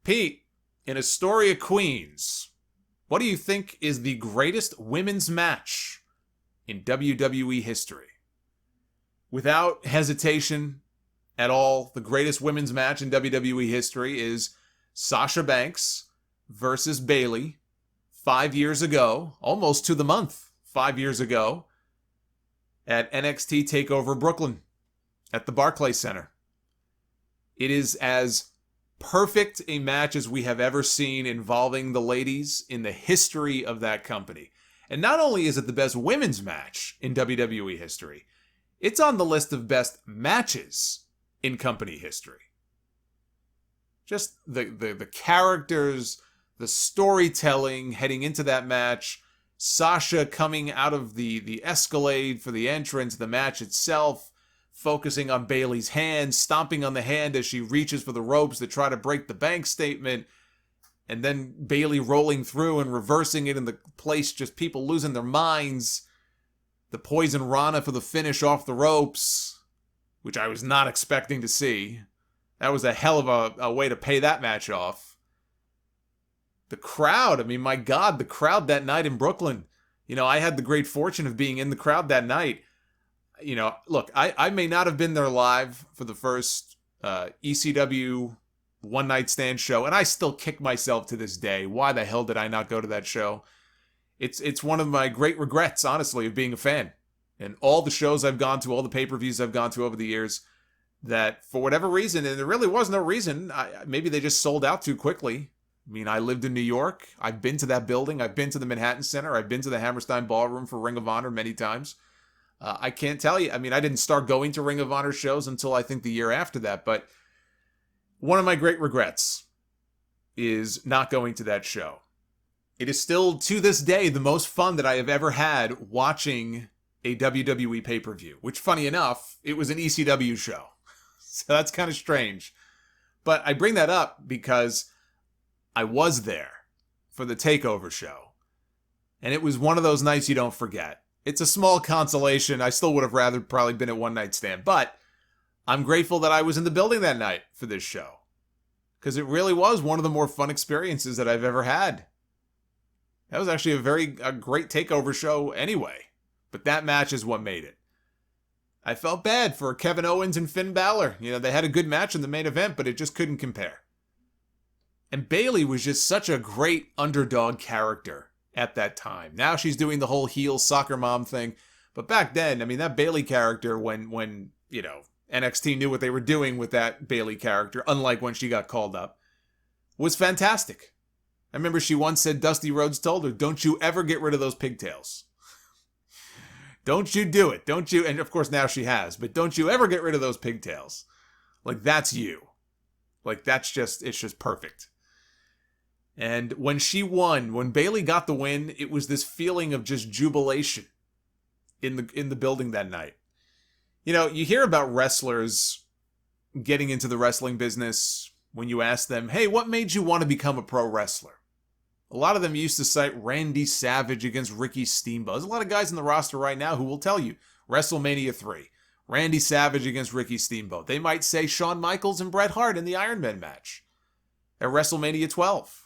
Pete, in Astoria, Queens, what do you think is the greatest women's match in WWE history? Without hesitation at all, the greatest women's match in WWE history is Sasha Banks versus Bayley 5 years ago, almost to the month, 5 years ago, at NXT Takeover Brooklyn at the Barclays Center. It is as perfect a match as we have ever seen involving the ladies in the history of that company. And not only is it the best women's match in WWE history, it's on the list of best matches in company history. Just the characters, the storytelling heading into that match, Sasha coming out of the Escalade for the entrance, the match itself, focusing on Bayley's hand, stomping on the hand as she reaches for the ropes to try to break the bank statement, and then Bayley rolling through and reversing it in the place, just people losing their minds. The Poison Rana for the finish off the ropes, which I was not expecting to see. That was a hell of a way to pay that match off. The crowd, I mean, my God, the crowd that night in Brooklyn. You know, I had the great fortune of being in the crowd that night. You know, look, I may not have been there live for the first ECW One Night Stand show, and I still kick myself to this day. Why the hell did I not go to that show? It's one of my great regrets, honestly, of being a fan. And all the shows I've gone to, all the pay-per-views I've gone to over the years, that for whatever reason, and there really was no reason, maybe they just sold out too quickly. I mean, I lived in New York. I've been to that building. I've been to the Manhattan Center. I've been to the Hammerstein Ballroom for Ring of Honor many times. I can't tell you. I mean, I didn't start going to Ring of Honor shows until I think the year after that. But one of my great regrets is not going to that show. It is still, to this day, the most fun that I have ever had watching a WWE pay-per-view. Which, funny enough, it was an ECW show. So that's kind of strange. But I bring that up because I was there for the Takeover show. And it was one of those nights you don't forget. It's a small consolation. I still would have rather probably been at One Night Stand. But I'm grateful that I was in the building that night for this show. Because it really was one of the more fun experiences that I've ever had. That was actually a great Takeover show anyway. But that match is what made it. I felt bad for Kevin Owens and Finn Balor. You know, they had a good match in the main event, but it just couldn't compare. And Bayley was just such a great underdog character at that time. Now she's doing the whole heel soccer mom thing. But back then, I mean, that Bayley character, when you know, NXT knew what they were doing with that Bayley character, unlike when she got called up, was fantastic. I remember she once said Dusty Rhodes told her, "Don't you ever get rid of those pigtails. Don't you do it. Don't you," and of course now she has, "but don't you ever get rid of those pigtails." Like, that's you. Like, it's just perfect. And when she won, when Bayley got the win, it was this feeling of just jubilation in the building that night. You know, you hear about wrestlers getting into the wrestling business when you ask them, "Hey, what made you want to become a pro wrestler?" A lot of them used to cite Randy Savage against Ricky Steamboat. There's a lot of guys in the roster right now who will tell you, WrestleMania 3, Randy Savage against Ricky Steamboat. They might say Shawn Michaels and Bret Hart in the Iron Man match at WrestleMania 12.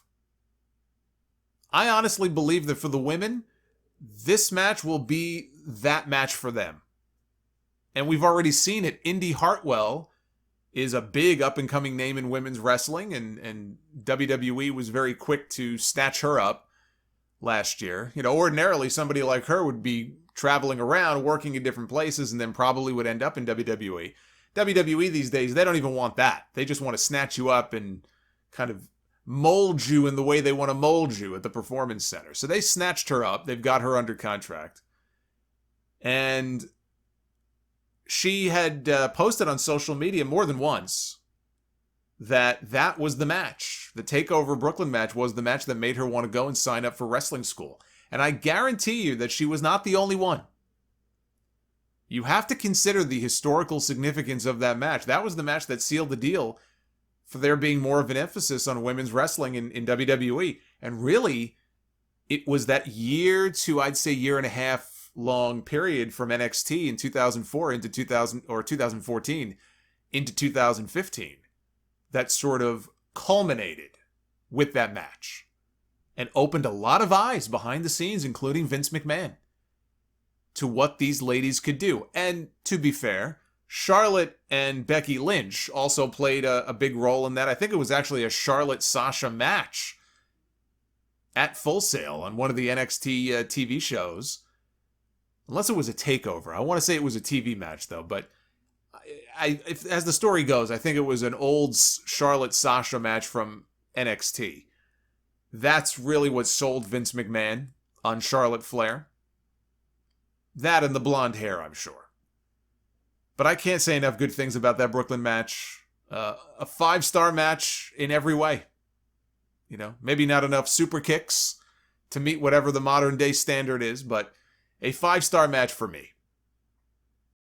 I honestly believe that for the women, this match will be that match for them. And we've already seen it. Indy Hartwell is a big up-and-coming name in women's wrestling, and WWE was very quick to snatch her up last year. You know, ordinarily, somebody like her would be traveling around, working in different places, and then probably would end up in WWE. WWE these days, they don't even want that. They just want to snatch you up and kind of mold you in the way they want to mold you at the Performance Center. So they snatched her up. They've got her under contract. And she had posted on social media more than once that was the match. The Takeover Brooklyn match was the match that made her want to go and sign up for wrestling school. And I guarantee you that she was not the only one. You have to consider the historical significance of that match. That was the match that sealed the deal for there being more of an emphasis on women's wrestling in WWE. And really, it was that year to, I'd say, year and a half long period from NXT in 2004 into 2014 into 2015 that sort of culminated with that match and opened a lot of eyes behind the scenes, including Vince McMahon, to what these ladies could do. And to be fair, Charlotte and Becky Lynch also played a big role in that. I think it was actually a Charlotte-Sasha match at Full Sail on one of the NXT TV shows. Unless it was a takeover. I want to say it was a TV match, though. But as the story goes, I think it was an old Charlotte-Sasha match from NXT. That's really what sold Vince McMahon on Charlotte Flair. That and the blonde hair, I'm sure. But I can't say enough good things about that Brooklyn match. A 5-star match in every way. You know, maybe not enough super kicks to meet whatever the modern day standard is, but a 5-star match for me.